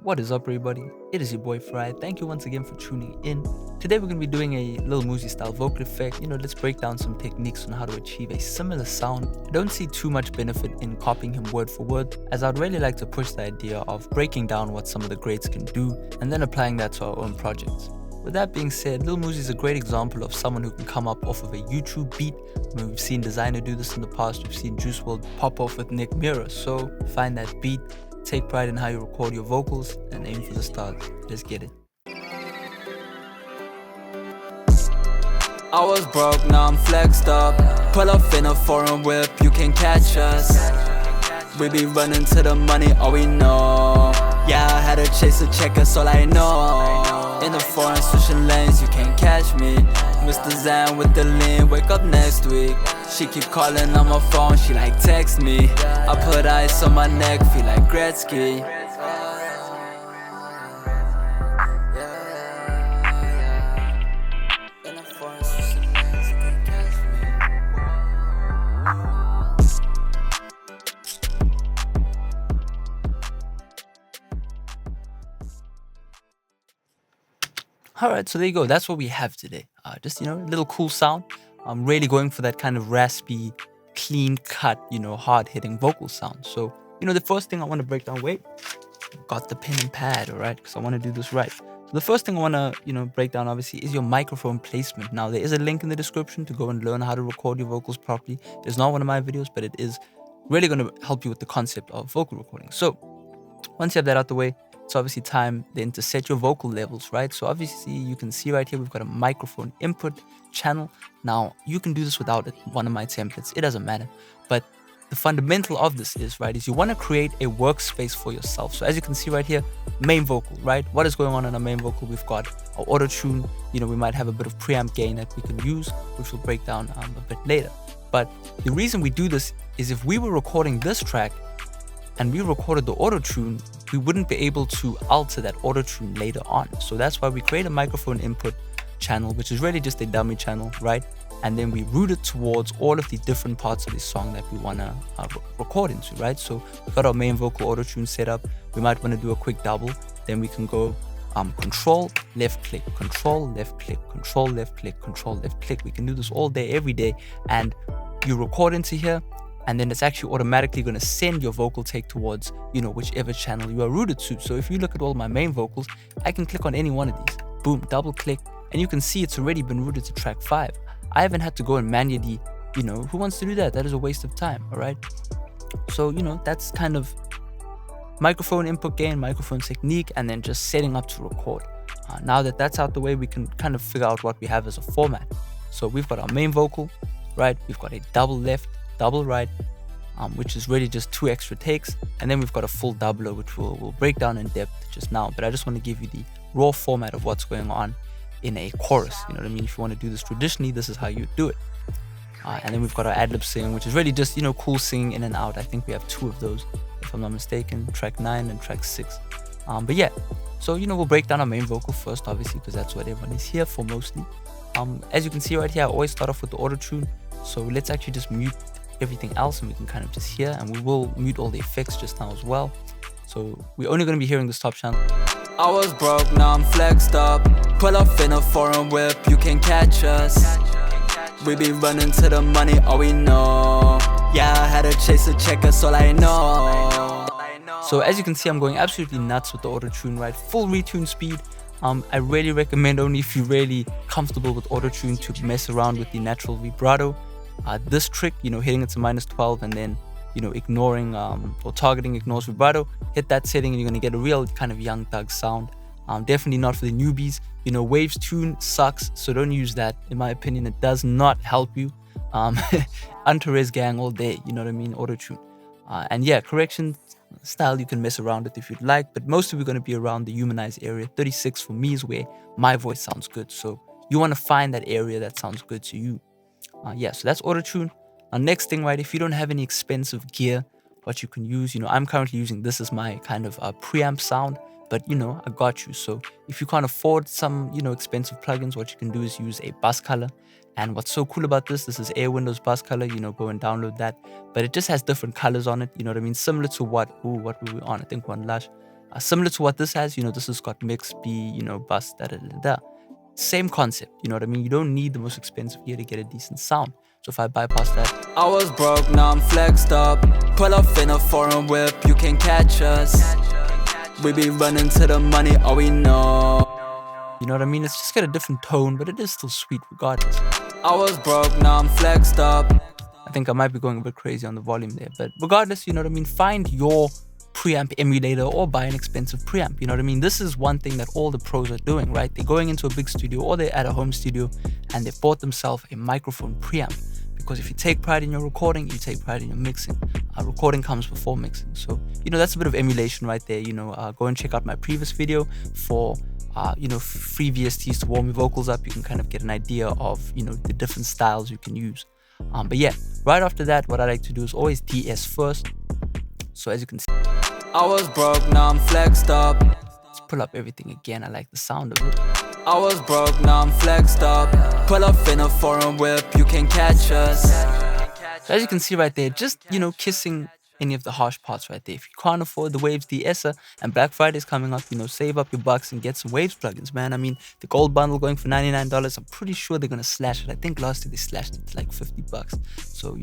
What is up, everybody? It is your boy Farai. Thank you once again for tuning in. Today we're going to be doing a Lil Mosey style vocal effect. Let's break down some techniques on how to achieve a similar sound. I don't see too much benefit in copying him word for word, as I'd really like to push the idea of breaking down what some of the greats can do and then applying that to our own projects. With that being said, Lil Mosey is a great example of someone who can come up off of a YouTube beat. We've seen Designer do this in the past. We've seen Juice WRLD pop off with Nick Mirror. So find that beat, take pride in how you record your vocals, and aim for the stars. Let's get it. I was broke, now I'm flexed up. Pull up in a foreign whip, you can catch us. We be running to the money, all we know. Yeah, I had to chase a check, that's all I know. In the foreign switching lanes, you can't catch me. Mr. Zan with the lean, wake up next week. She keep calling on my phone, she like text me. I put ice on my neck, feel like Gretzky. Alright, so there you go. That's what we have today. Just, a little cool sound. I'm really going for that kind of raspy, clean cut, hard hitting vocal sound. So, the first thing I want to break down, got the pen and pad, alright? Because I want to do this right. So the first thing I want to, break down obviously is your microphone placement. Now, there is a link in the description to go and learn how to record your vocals properly. It's not one of my videos, but it is really going to help you with the concept of vocal recording. So, once you have that out the way, it's obviously time then to set your vocal levels, right? So obviously you can see right here, we've got a microphone input channel. Now you can do this without one of my templates. It doesn't matter. But the fundamental of this is you want to create a workspace for yourself. So as you can see right here, main vocal, right? What is going on in our main vocal? We've got our Autotune. We might have a bit of preamp gain that we can use, which we'll break down a bit later. But the reason we do this is if we were recording this track and we recorded the Autotune, we wouldn't be able to alter that Autotune later on. So that's why we create a microphone input channel, which is really just a dummy channel, right? And then we route it towards all of the different parts of the song that we want to record into, right? So we've got our main vocal Autotune set up. We might want to do a quick double. Then we can go control, left click, control, left click, control, left click, control, left click. We can do this all day, every day. And you record into here, and then it's actually automatically going to send your vocal take towards, whichever channel you are routed to. So if you look at all my main vocals, I can click on any one of these. Boom, double click, and you can see it's already been routed to track 5. I haven't had to go and manually, who wants to do that? That is a waste of time, all right? So, that's kind of microphone input gain, microphone technique, and then just setting up to record. Now that that's out the way, we can kind of figure out what we have as a format. So we've got our main vocal, right? We've got a double left, double right, which is really just 2 extra takes, and then we've got a full doubler, which we'll break down in depth just now. But I just want to give you the raw format of what's going on in a chorus. You know what I mean? If you want to do this traditionally, this is how you do it. And then we've got our ad-lib singing, which is really just cool singing in and out. I think we have 2 of those, if I'm not mistaken, track 9 and track 6. But yeah, so we'll break down our main vocal first, obviously, because that's what everyone is here for mostly. As you can see right here, I always start off with the Autotune. So let's actually just mute everything else, and we can kind of just hear, and we will mute all the effects just now as well. So we're only going to be hearing this top channel. I was broke, now I'm flexed up. Pull up in a foreign whip, you can catch us. We be running to the money, all we know. Yeah, I had to chase a check, that's all I know. So as you can see, I'm going absolutely nuts with the Autotune, right? Full retune speed. I really recommend only if you're really comfortable with Autotune to mess around with the natural vibrato. This trick, hitting it to -12 and then, ignoring or targeting ignores vibrato, hit that setting and you're going to get a real kind of Young Thug sound. Definitely not for the newbies. Waves tune sucks, so don't use that. In my opinion, it does not help you. Antares gang all day, you know what I mean? Autotune. And yeah, correction style you can mess around with if you'd like, but most of it going to be around the humanized area. 36 for me is where my voice sounds good. So you want to find that area that sounds good to you. Yeah, so that's Autotune. Next thing, right, if you don't have any expensive gear, what you can use, I'm currently using this as my kind of preamp sound, but I got you. So if you can't afford some, expensive plugins, what you can do is use a bus color. And what's so cool about this is Air Windows bus color, go and download that. But it just has different colors on it, you know what I mean? Similar to what were we on? I think we're on Lush. Similar to what this has, this has got mix, B, bus, da da da da. Same concept, you know what I mean? You don't need the most expensive gear to get a decent sound. So if I bypass that, I was broke, now I'm flexed up. Pull up in a foreign whip, you can catch us. We be running to the money, all we know. you know what I mean? It's just got a different tone, but it is still sweet regardless. I was broke, now I'm flexed up. I think I might be going a bit crazy on the volume there, but regardless, you know what I mean? Find your preamp emulator or buy an expensive preamp, you know what I mean? This is one thing that all the pros are doing, right? They're going into a big studio or they're at a home studio and they've bought themselves a microphone preamp. Because if you take pride in your recording, you take pride in your mixing. Recording comes before mixing. So, that's a bit of emulation right there. Go and check out my previous video for, free VSTs to warm your vocals up. You can kind of get an idea of, the different styles you can use. But yeah, right after that, what I like to do is always DS first. So as you can see, I was broke, now I'm flexed up. Let's pull up everything again. I like the sound of it. I was broke, now I'm flexed up. Pull up in a foreign whip, you can catch us. So as you can see right there, just, kissing any of the harsh parts right there. If you can't afford the Waves DSer and Black Friday is coming up, save up your bucks and get some Waves plugins, man. I mean, the gold bundle going for $99, I'm pretty sure they're going to slash it. I think last year they slashed it to like $50. So,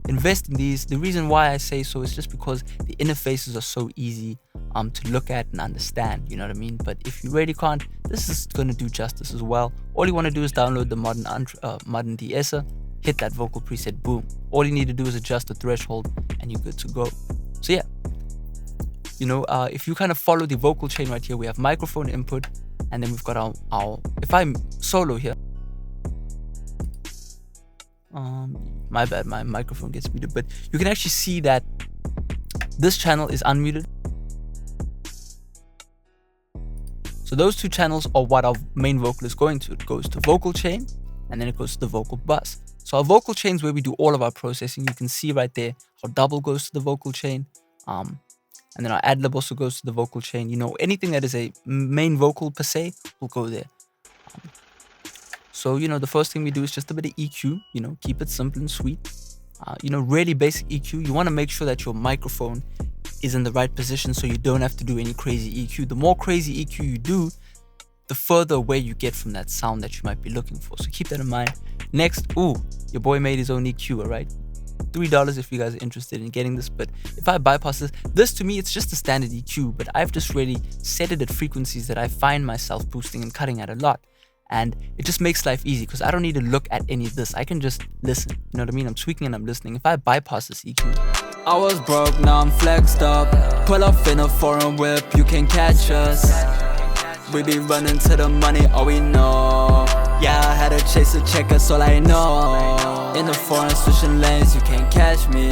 invest in these. The reason why I say so is just because the interfaces are so easy to look at and understand, you know what I mean? But if you really can't, this is going to do justice as well. All you want to do is download the modern DSer, hit that vocal preset, boom. All you need to do is adjust the threshold and you're good to go. So yeah, if you kind of follow the vocal chain right here, we have microphone input and then we've got our if I'm solo here, my bad, my microphone gets muted, but you can actually see that this channel is unmuted. So those two channels are what our main vocal is going to. It goes to vocal chain and then it goes to the vocal bus. So our vocal chain is where we do all of our processing. You can see right there, our double goes to the vocal chain. And then our ad lib also goes to the vocal chain. Anything that is a main vocal per se will go there. So, the first thing we do is just a bit of EQ, keep it simple and sweet. Really basic EQ. You want to make sure that your microphone is in the right position so you don't have to do any crazy EQ. The more crazy EQ you do, the further away you get from that sound that you might be looking for. So keep that in mind. Next, your boy made his own EQ, all right? $3 if you guys are interested in getting this. But if I bypass this to me, it's just a standard EQ, but I've just really set it at frequencies that I find myself boosting and cutting at a lot. And it just makes life easy because I don't need to look at any of this. I can just listen. You know what I mean? I'm tweaking and I'm listening. If I bypass this EQ, I was broke, now I'm flexed up. Pull up in a foreign whip, you can catch us. We be running to the money, all we know. Yeah, I had to chase a check, that's all I know. In the foreign switching lanes, you can't catch me.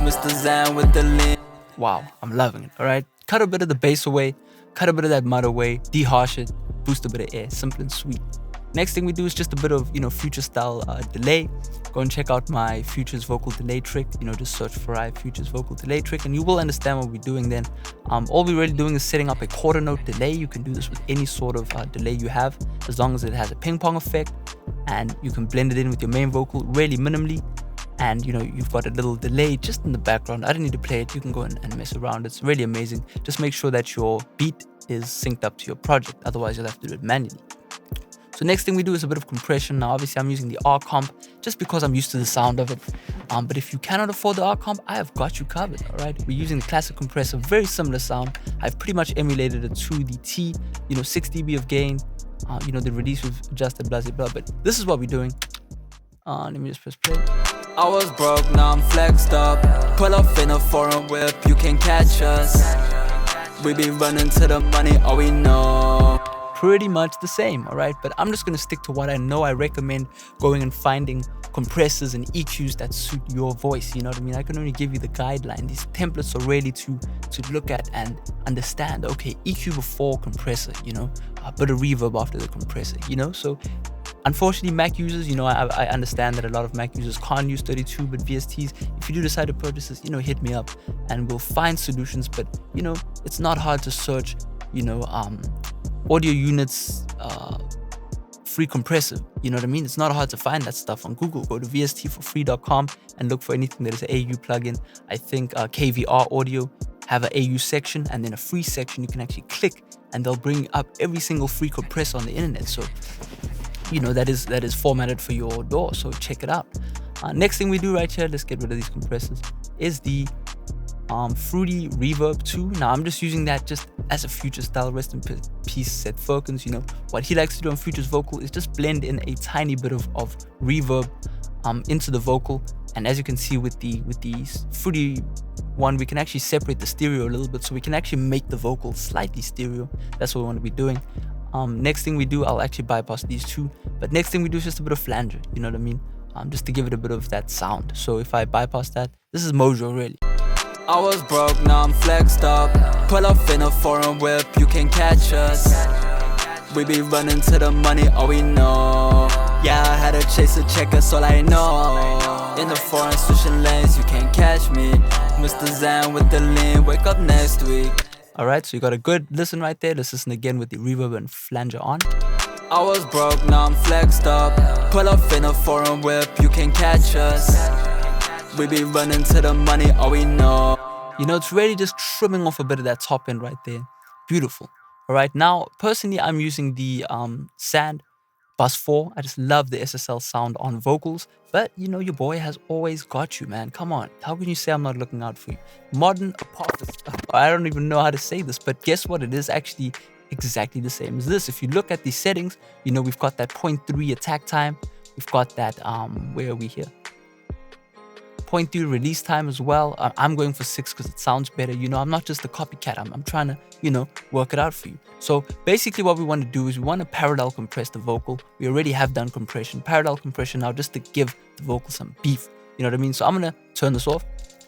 Mr. Zan with the lean. Wow, I'm loving it, all right? Cut a bit of the bass away, cut a bit of that mud away, deharsh it, boost a bit of air, simple and sweet. Next thing we do is just a bit of, future style delay. Go and check out my Futures vocal delay trick. Just search Farai Futures vocal delay trick and you will understand what we're doing then. All we're really doing is setting up a quarter note delay. You can do this with any sort of delay you have, as long as it has a ping pong effect and you can blend it in with your main vocal really minimally. And you've got a little delay just in the background. I don't need to play it. You can go and mess around. It's really amazing. Just make sure that your beat is synced up to your project. Otherwise, you'll have to do it manually. So next thing we do is a bit of compression. Now, obviously, I'm using the R comp just because I'm used to the sound of it. But if you cannot afford the R comp, I have got you covered, all right? We're using the classic compressor, very similar sound. I've pretty much emulated it to the T, 6 dB of gain. The release we've adjusted, blah, blah, blah. But this is what we're doing. Let me just press play. I was broke, now I'm flexed up. Pull up in a foreign whip, you can catch us. We be running to the money, all we know. Pretty much the same, all right? But I'm just going to stick to what I know. I recommend going and finding compressors and EQs that suit your voice, you know what I mean? I can only give you the guideline. These templates are really to look at and understand, okay, EQ before compressor, a bit of reverb after the compressor, So unfortunately, Mac users, I understand that a lot of Mac users can't use 32-bit VSTs. If you do decide to purchase this, hit me up and we'll find solutions. But, it's not hard to search, audio units, free compressor, you know what I mean? It's not hard to find that stuff on Google. Go to vstforfree.com and look for anything that is an AU plugin. I think KVR Audio have a AU section and then a free section. You can actually click and they'll bring up every single free compressor on the internet. So that is formatted for your DAW. So check it out. Next thing we do right here, let's get rid of these compressors, is the Fruity Reverb 2. Now I'm just using that just as a Future style. Rest in peace, Seth Firkins. What he likes to do on Future's vocal is just blend in a tiny bit of reverb into the vocal. And as you can see with the Fruity one, we can actually separate the stereo a little bit, so we can actually make the vocal slightly stereo. That's what we want to be doing. Next thing we do, I'll actually bypass these two, but next thing we do is just a bit of flanger, you know what I mean? Just to give it a bit of that sound. So if I bypass that, this is Mojo really. I was broke, now I'm flexed up. Pull up in a foreign whip, you can catch us. We be running to the money, all we know. Yeah, I had to chase a check, that's all I know. In the foreign switching lanes, you can't catch me. Mr. Zan with the lean, wake up next week. Alright, so you got a good listen right there. Let's listen again with the reverb and flanger on. I was broke, now I'm flexed up. Pull up in a foreign whip, you can catch us. We be running to the money, all we know. It's really just trimming off a bit of that top end right there. Beautiful. Alright, now personally I'm using the Sand Bus 4. I just love the SSL sound on vocals. But your boy has always got you, man. Come on. How can you say I'm not looking out for you? Modern Apophis. I don't even know how to say this, but guess what? It is actually exactly the same as this. If you look at the settings, we've got that 0.3 attack time. We've got that, where are we here? 0.3 release time as well. I'm going for 6 because it sounds better. I'm not just a copycat. I'm trying to, work it out for you. So basically what we want to do is we want to parallel compress the vocal. We already have done compression. Parallel compression now just to give the vocal some beef. You know what I mean? So I'm going to turn this off.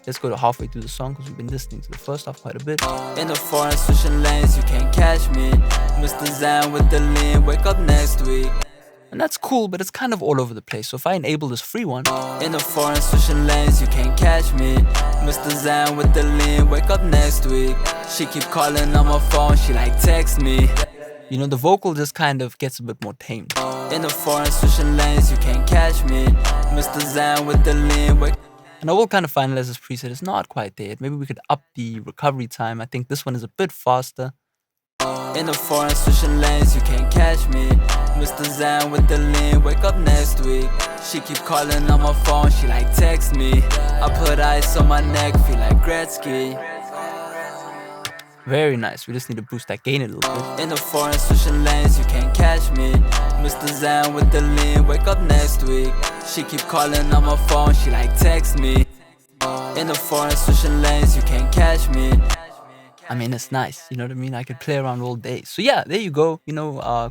Let's go to halfway through the song because we've been listening to the first half quite a bit. In the foreign switching lanes, you can't catch me. Mr. Zan with the lean, wake up next week. And that's cool, but it's kind of all over the place. So if I enable this free one. In the foreign switching lanes, you can't catch me. Mr. Zan with the lean, wake up next week. She keep calling on my phone, she like text me. The vocal just kind of gets a bit more tamed. In the foreign switching lanes, you can't catch me. Mr. Zan with the lean, wake. And I will kind of finalize this preset. It's not quite there yet. Maybe we could up the recovery time. I think this one is a bit faster. In the foreign switching lanes, you can't catch me. Mr. Zan with the lean, wake up next week. She keep calling on my phone, she like text me. I put ice on my neck, feel like Gretzky. Very nice. We just need to boost that gain a little bit. In the foreign switching lanes, you can't catch me. Mr. Zan with the lean, wake up next week. She keep calling on my phone, she like text me. In the foreign switching lanes, you can't catch me. I mean, it's nice, you know what I mean? I could play around all day. So yeah, there you go,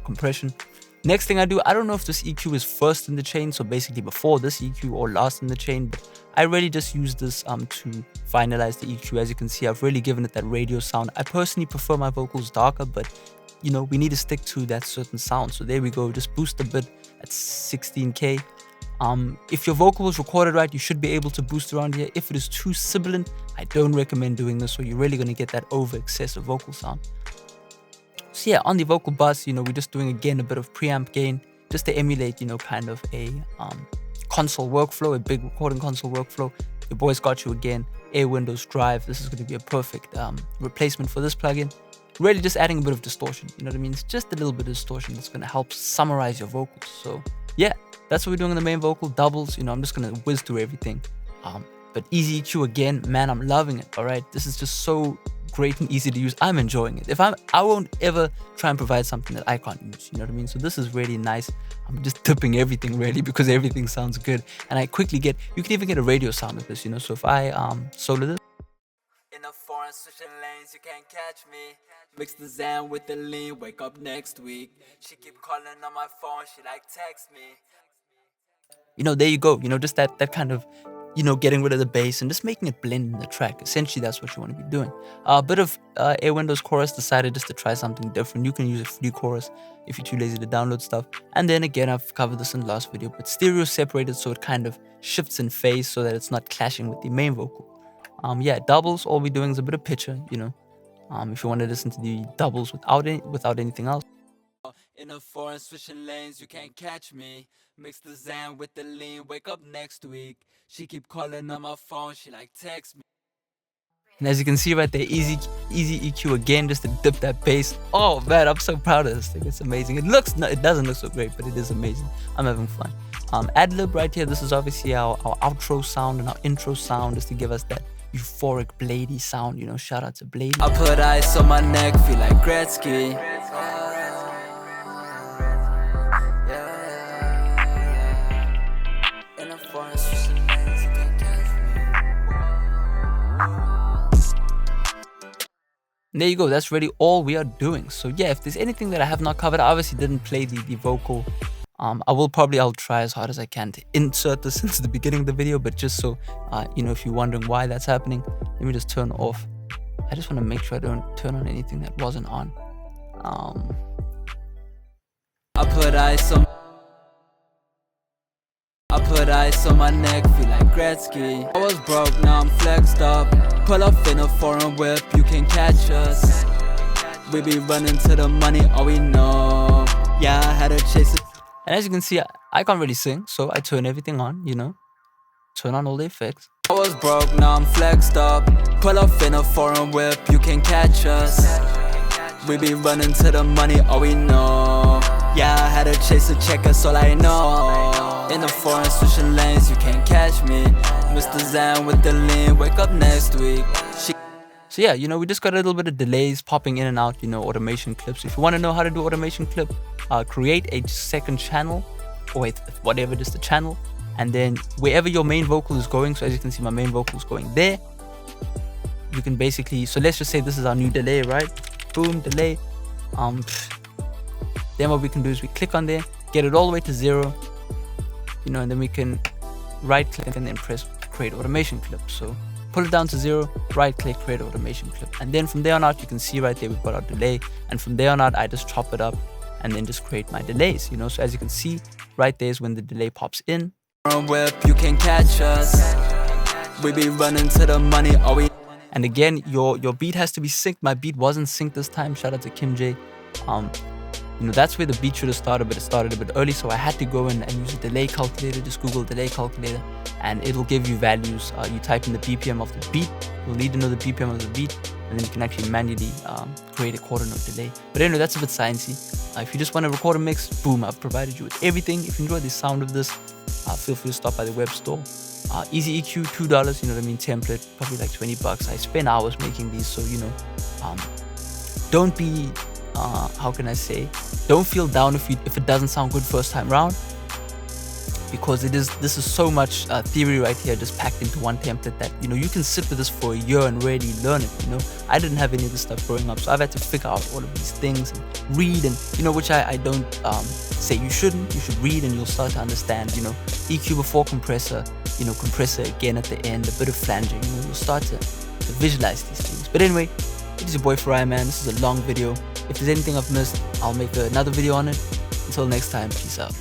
compression. Next thing I do, I don't know if this EQ is first in the chain, so basically before this EQ or last in the chain, but I really just use this to finalize the EQ. As you can see, I've really given it that radio sound. I personally prefer my vocals darker, but we need to stick to that certain sound. So there we go, just boost a bit at 16K. If your vocal was recorded right, you should be able to boost around here. If it is too sibilant, I don't recommend doing this, so you're really going to get that over excessive vocal sound. So yeah, on the vocal bus, we're just doing again a bit of preamp gain just to emulate, kind of a console workflow, a big recording console workflow. Your boy's got you again. Air Windows Drive. This is going to be a perfect replacement for this plugin. Really just adding a bit of distortion, you know what I mean? It's just a little bit of distortion that's going to help summarize your vocals. So yeah, that's what we're doing in the main vocal. Doubles, I'm just going to whiz through everything. But easy EQ again, man, I'm loving it, all right? This is just so great and easy to use. I'm enjoying it. I won't ever try and provide something that I can't use, you know what I mean? So this is really nice. I'm just tipping everything really because everything sounds good. And I quickly you can even get a radio sound with this, So if I solo this. In the foreign switching lanes, you can't catch me. Mix the Zan with the lean, wake up next week. She keep calling on my phone, she like text me. There you go, just that kind of, getting rid of the bass and just making it blend in the track. Essentially, that's what you want to be doing. A bit of Air Windows chorus, decided just to try something different. You can use a free chorus if you're too lazy to download stuff. And then again, I've covered this in the last video, but stereo separated so it kind of shifts in phase so that it's not clashing with the main vocal. Yeah, doubles, all we're doing is a bit of pitcher, if you want to listen to the doubles without anything else. In the foreign switching lanes, you can't catch me. Mix the Zan with the lean, wake up next week. She keep calling on my phone, she like text me. And as you can see right there, easy EQ again, just to dip that bass. Oh man, I'm so proud of this thing. It's amazing. It doesn't look so great, but it is amazing. I'm having fun. Ad-lib right here, this is obviously our outro sound and our intro sound, just to give us that euphoric Blady sound, you know. Shout out to Blady. I put ice on my neck, feel like Gretzky. And there you go, that's really all we are doing. So yeah, if there's anything that I have not covered, I obviously didn't play the vocal. I'll try as hard as I can to insert this into the beginning of the video, but just so, you know, if you're wondering why that's happening, let me just turn off. I just want to make sure I don't turn on anything that wasn't on. I put ice on my neck, feel like Gretzky. I was broke, now I'm flexed up. Pull up in a foreign whip, you can catch us. We be running to the money, all we know. Yeah, I had to chase it. And as you can see, I can't really sing, so I turn everything on, you know. Turn on all the effects. I was broke, now I'm flexed up. Pull up in a foreign whip, you can catch us. We be running to the money, all we know. Yeah, I had to chase a check, that's all I know. In the foreign switching lanes, you can't catch me. Mr. Zan with the lean, wake up next week. So yeah, you know, we just got a little bit of delays popping in and out, you know, automation clips. If you want to know how to do automation clip, create a second channel, or whatever, just a channel, and then wherever your main vocal is going, so as you can see, my main vocal is going there, you can basically, so let's just say this is our new delay, right? Boom, delay. Then what we can do is we click on there, get it all the way to 0, you know, and then we can right click and then press create automation clip. So pull it down to 0, right click, create automation clip, and then from there on out, you can see right there we've got our delay, and from there on out I just chop it up and then just create my delays, you know. So as you can see right there is when the delay pops in. Whip, you can catch us. We be running to the money, are we? And again, your beat has to be synced. My beat wasn't synced this time. Shout out to Kim J. You know, that's where the beat should have started, but it started a bit early, so I had to go in and use a delay calculator. Just Google delay calculator and it'll give you values. You type in the BPM of the beat, you'll need to know the BPM of the beat, and then you can actually manually create a quarter note delay. But anyway, that's a bit sciencey. If you just want to record a mix, boom, I've provided you with everything. If you enjoy the sound of this, feel free to stop by the web store. Easy EQ, $2, you know what I mean, template, probably like 20 bucks. I spend hours making these, so you know, don't be how can I say, don't feel down if it doesn't sound good first time round, because this is so much theory right here just packed into one template that, you know, you can sit with this for a year and really learn it. You know, I didn't have any of this stuff growing up, so I've had to figure out all of these things and read, and you know, which I don't say you shouldn't. You should read and you'll start to understand, you know, EQ before compressor, you know, compressor again at the end, a bit of flanging, you know, you'll start to visualize these things. But anyway, it is your boy Farai, man. This is a long video. If there's anything I've missed, I'll make another video on it. Until next time, peace out.